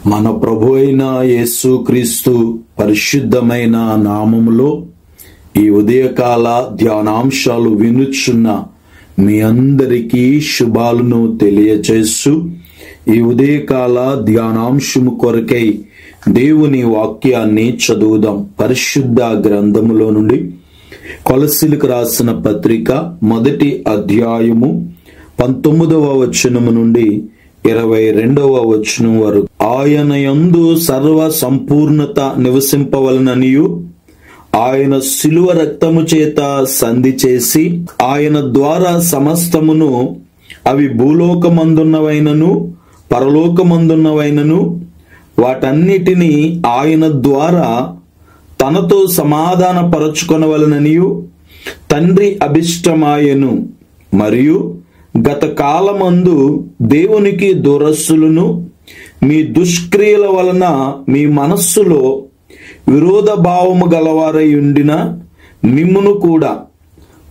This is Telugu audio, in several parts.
మన ప్రభు అయిన యేసుక్రీస్తు పరిశుద్ధమైన నామములో ఈ ఉదయకాల ధ్యానాంశాలు వినుచున్న మీ అందరికీ శుభాలను తెలియచేస్తూ ఈ ఉదయకాల ధ్యానాంశము కొరకై దేవుని వాక్యాన్ని చదువుదాం. పరిశుద్ధ గ్రంథములో నుండి కొలస్సీలకు రాసిన పత్రిక 1వ అధ్యాయము 19వ వచనము నుండి 22వ వచనం వరకు. ఆయన యందు సర్వ సంపూర్ణత నివసింపవలననియు ఆయన శిలువ రక్తము చేత సంధి చేసి ఆయన ద్వారా సమస్తమును, అవి భూలోకమందున్నవైనను పరలోకమందున్నవైనను వాటన్నిటినీ ఆయన ద్వారా తనతో సమాధాన పరచుకొనవలననియు తండ్రి అభిష్టమాయెను. మరియు గత కాలమందు దేవునికి దూరస్తులను మీ దుష్క్రియల వలన మీ మనస్సులో విరోధ భావము గలవారై ఉండిన మిమ్మును కూడా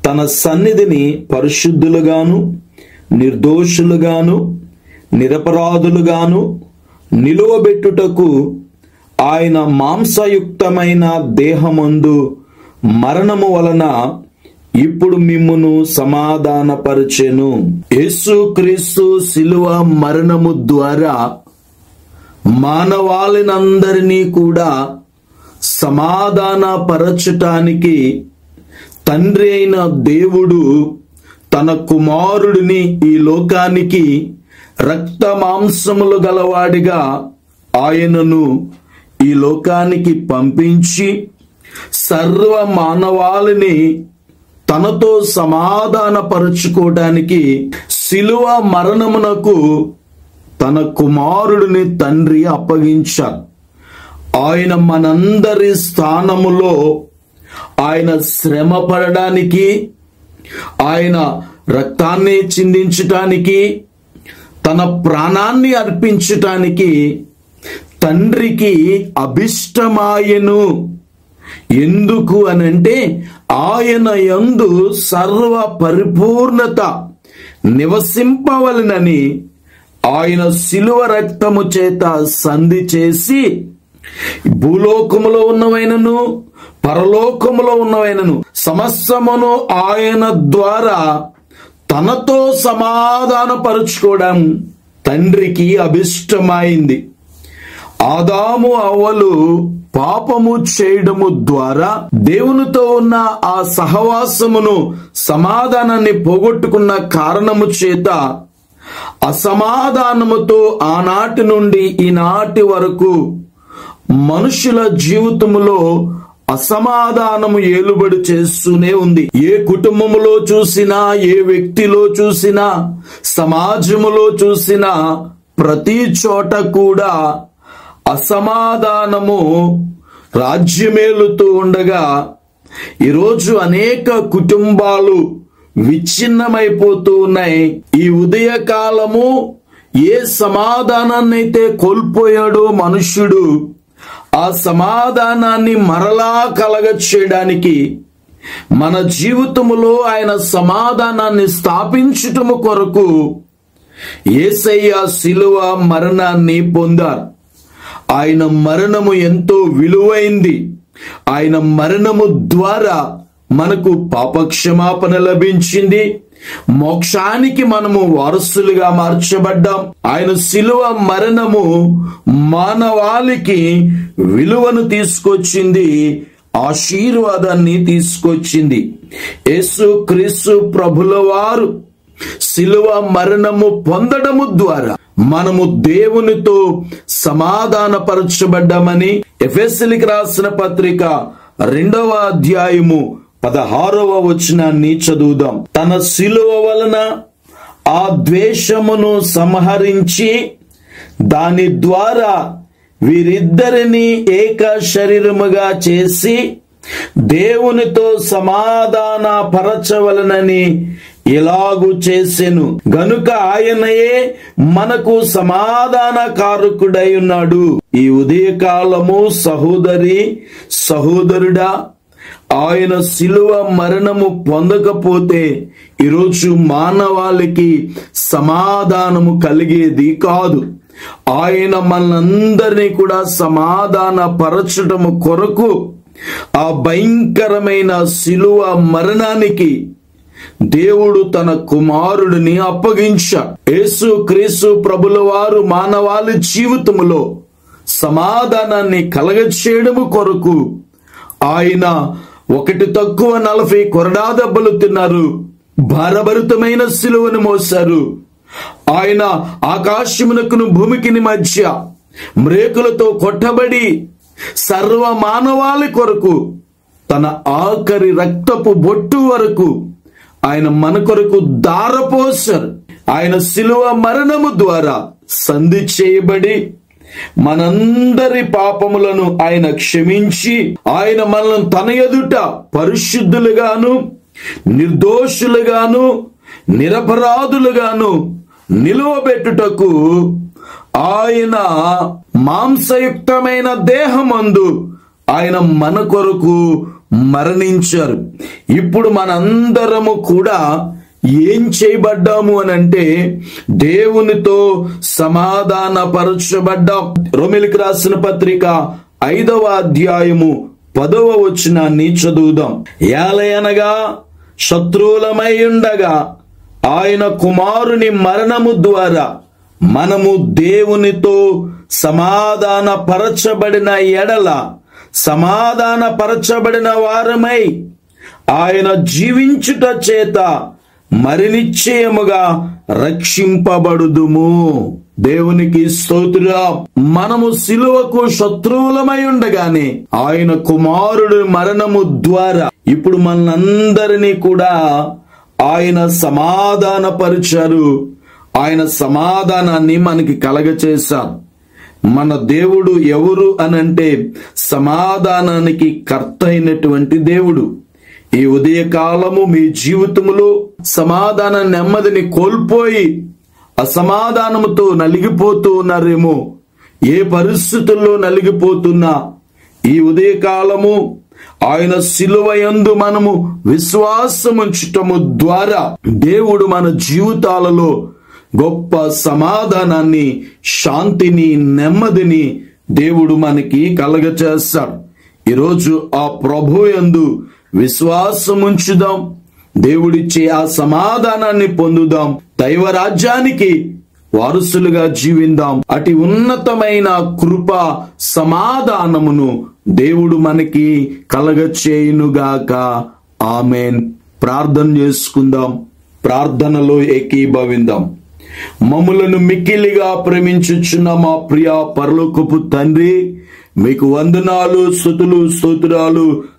తన సన్నిధిని పరిశుద్ధులుగాను నిర్దోషులుగాను నిరపరాధులుగాను నిలువబెట్టుటకు ఆయన మాంసయుక్తమైన దేహమందు మరణము వలన ఇప్పుడు మిమ్మును సమాధానపరచెను. యేసుక్రీస్తు శిలువ మరణము ద్వారా మానవాళినందరినీ కూడా సమాధానపరచటానికి తండ్రి అయిన దేవుడు తన కుమారుడిని ఈ లోకానికి రక్త మాంసములు గలవాడిగా ఆయనను ఈ లోకానికి పంపించి సర్వ మానవాళిని తనతో సమాధానపరుచుకోవడానికి శిలువ మరణమునకు తన కుమారుడిని తండ్రి అప్పగించారు. ఆయన మనందరి స్థానములో ఆయన శ్రమ పడడానికి, ఆయన రక్తాన్ని చిందించటానికి, తన ప్రాణాన్ని అర్పించటానికి తండ్రికి అభిష్టమాయెను. ఎందుకు అనంటే ఆయన యందు సర్వ పరిపూర్ణత నివసింపవలనని ఆయన శిలువ రక్తము చేత సంధి చేసి భూలోకములో ఉన్నవైనను పరలోకములో ఉన్నవైనను సమస్తమును ఆయన ద్వారా తనతో సమాధానపరుచుకోవడం తండ్రికి అభిష్టమైంది. ఆదాము అవ్వలు పాపము చేయడము ద్వారా దేవునితో ఉన్న ఆ సహవాసమును సమాధానాన్ని పోగొట్టుకున్న కారణము చేత అసమాధానముతో ఆనాటి నుండి ఈనాటి వరకు మనుషుల జీవితములో అసమాధానము ఏలుబడి చేస్తూనే ఉంది. ఏ కుటుంబములో చూసినా, ఏ వ్యక్తిలో చూసినా, సమాజములో చూసినా ప్రతి చోట కూడా అసమాధానము రాజ్యమేలుతూ ఉండగా ఈరోజు అనేక కుటుంబాలు విచ్ఛిన్నమైపోతూ ఉన్నాయి. ఈ ఉదయకాలము ఏ సమాధానాన్ని అయితే కోల్పోయాడో మనుష్యుడు, ఆ సమాధానాన్ని మరలా కలగచేయడానికి మన జీవితములో ఆయన సమాధానాన్ని స్థాపించుటము కొరకు యేసయ్య శిలువ మరణాన్ని పొందారు. ఆయన మరణము ఎంతో విలువైంది. ఆయన మరణము ద్వారా మనకు పాపక్షమాపణ లభించింది. మోక్షానికి మనము వారసులుగా మార్చబడ్డాం. ఆయన శిలువ మరణము మానవాళికి విలువను తీసుకొచ్చింది, ఆశీర్వాదాన్ని తీసుకొచ్చింది. యేసుక్రీస్తు ప్రభుల వారు శిలువ మరణము పొందడము ద్వారా మనము దేవునితో సమాధానపరచబడ్డామని ఎఫెసీయులకు రాసిన పత్రిక 2వ అధ్యాయము 16వ వచనాన్ని చదువుదాం. తన శిలువ వలన ఆ ద్వేషమును సంహరించి దాని ద్వారా వీరిద్దరిని ఏక శరీరముగా చేసి దేవునితో సమాధాన పరచవలనని ఇలాగు చేసెను. గనుక ఆయనయే మనకు సమాధాన కారకుడై ఉన్నాడు. ఈ ఉదయకాలము సహోదరి సహోదరుడా, ఆయన శిలువ మరణము పొందకపోతే ఈరోజు మానవాళికి సమాధానము కలిగేది కాదు. ఆయన మనందరినీ కూడా సమాధాన పరచటము కొరకు ఆ భయంకరమైన శిలువ మరణానికి దేవుడు తన కుమారుడిని అప్పగించాడు. యేసు క్రీస్తు ప్రభుల వారు మానవాళి జీవితములో సమాధానాన్ని కలగచేయడము కొరకు ఆయన 1 - 40 దెబ్బలు తిన్నారు. భారభరితమైన శిలువను మోశారు. ఆయన ఆకాశమునకును భూమికి మధ్య మ్రేకులతో కొట్టబడి సర్వ మానవాళి కొరకు తన ఆఖరి రక్తపు బొట్టు వరకు ఆయన మన కొరకు దారపోశారు. ఆయన శిలువ మరణము ద్వారా సంధి చేయబడి మనందరి పాపములను ఆయన క్షమించి ఆయన మనల్ని తన ఎదుట పరిశుద్ధులుగాను నిర్దోషులుగాను నిరపరాధులుగాను నిలువబెట్టుటకు ఆయన మాంసయుక్తమైన దేహమందు ఆయన మన కొరకు మరణించారు. ఇప్పుడు మనందరము కూడా ఏం చేయబడ్డాము అనంటే దేవునితో సమాధాన పరచబడ్డాం. రోమీయులకు రాసిన పత్రిక 5వ అధ్యాయము 10వ వచనాన్ని చదువుదాం. ఏలయనగా శత్రువులమై ఉండగా ఆయన కుమారుని మరణము ద్వారా మనము దేవునితో సమాధాన పరచబడిన ఎడల సమాధాన పరచబడిన వారమై ఆయన జీవించుట చేత మరి నిశ్చయముగా రక్షింపబడుదుము. దేవునికి స్తోత్రం. మనము సిలువకు శత్రువులమై ఉండగానే ఆయన కుమారుడు మరణము ద్వారా ఇప్పుడు మనందరినీ కూడా ఆయన సమాధాన పరిచారు. ఆయన సమాధానాన్ని మనకి కలగచేశారు. మన దేవుడు ఎవరు అనంటే సమాధానానికి కర్త అయినటువంటి దేవుడు. ఈ ఉదయకాలము మీ జీవితములో సమాధాన నెమ్మదిని కోల్పోయి అసమాధానముతో నలిగిపోతూ ఉన్నారేమో. ఏ పరిస్థితుల్లో నలిగిపోతున్నా ఈ ఉదయకాలము ఆయన శిలువ యందు మనము విశ్వాసముంచటము ద్వారా దేవుడు మన జీవితాలలో గొప్ప సమాధానాన్ని, శాంతిని, నెమ్మదిని దేవుడు మనకి కలగచేస్తాడు. ఈరోజు ఆ ప్రభు యందు విశ్వాసముంచుదాం. దేవుడిచ్చే ఆ సమాధానాన్ని పొందుదాం. దైవరాజ్యానికి వారసులుగా జీవిందాం. అటు ఉన్నతమైన కృప సమాధానమును దేవుడు మనకి కలగచేయునుగాక. ఆమేన్. ప్రార్థన చేసుకుందాం. ప్రార్థనలో ఏకీభవిందాం. మమ్ములను మిక్కిలిగా ప్రేమించుచున్న మా ప్రియ పరలోకపు తండ్రి, మీకు వందనాలు, స్తుతులు,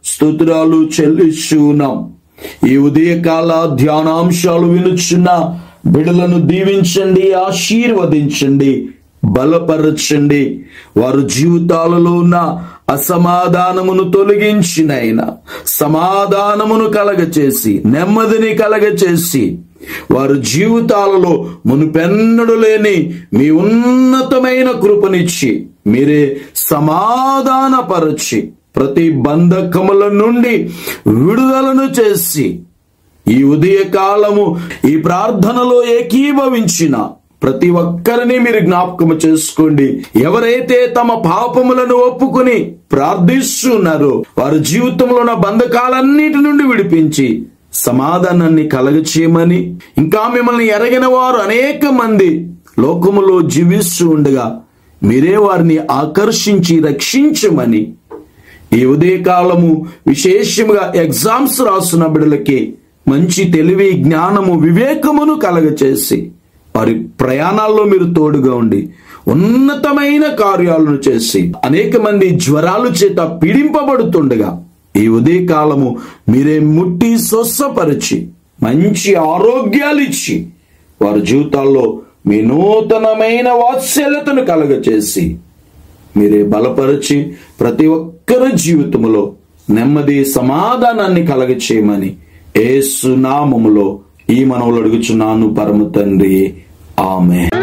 స్తోత్రాలు చెల్లిస్తున్నాం. ఈ ఉదయకాల ధ్యానాంశాలు వినుచున్న బిడ్డలను దీవించండి, ఆశీర్వదించండి, బలపరచండి. వారి జీవితాలలో ఉన్న అసమాధానమును తొలగించిన ఆయన సమాధానమును కలగచేసి, నెమ్మదిని కలగచేసి, వారి జీవితాలలో మునుపెన్నడు లేని మీ ఉన్నతమైన కృపనిచ్చి మీరే సమాధానపరచి ప్రతి బంధకముల నుండి విడుదలను చేసి ఈ ఉదయకాలము ఈ ప్రార్థనలో ఏకీభవించిన ప్రతి ఒక్కరిని మీరు జ్ఞాపకము చేసుకోండి. ఎవరైతే తమ పాపములను ఒప్పుకుని ప్రార్థిస్తున్నారో వారి జీవితంలో ఉన్న బంధకాలన్నిటి నుండి విడిపించి సమాధానాన్ని కలగచేయమని, ఇంకా మిమ్మల్ని ఎరగిన వారు అనేక మంది లోకములో జీవిస్తూ ఉండగా మీరే వారిని ఆకర్షించి రక్షించమని, ఈ ఉదయకాలము విశేషముగా ఎగ్జామ్స్ రాస్తున్న బిడ్డలకి మంచి తెలివి, జ్ఞానము, వివేకమును కలగచేసి వారి ప్రయాణాల్లో మీరు తోడుగా ఉండి ఉన్నతమైన కార్యాలను చేసి అనేక మంది జ్వరాల చేత పీడింపబడుతుండగా ఈ ఉదయకాలము మీరే ముట్టి స్వస్థపరిచి మంచి ఆరోగ్యాలు ఇచ్చి వారి జీవితాల్లో మీ నూతనమైన వాత్సల్యతను కలగచేసి మీరే బలపరిచి ప్రతి ఒక్కరి జీవితంలో నెమ్మది, సమాధానాన్ని కలగచేయమని యేసు నామములో ఈ మనవులు అడుగుచున్నాను పరమ తండ్రి. ఆమేన్.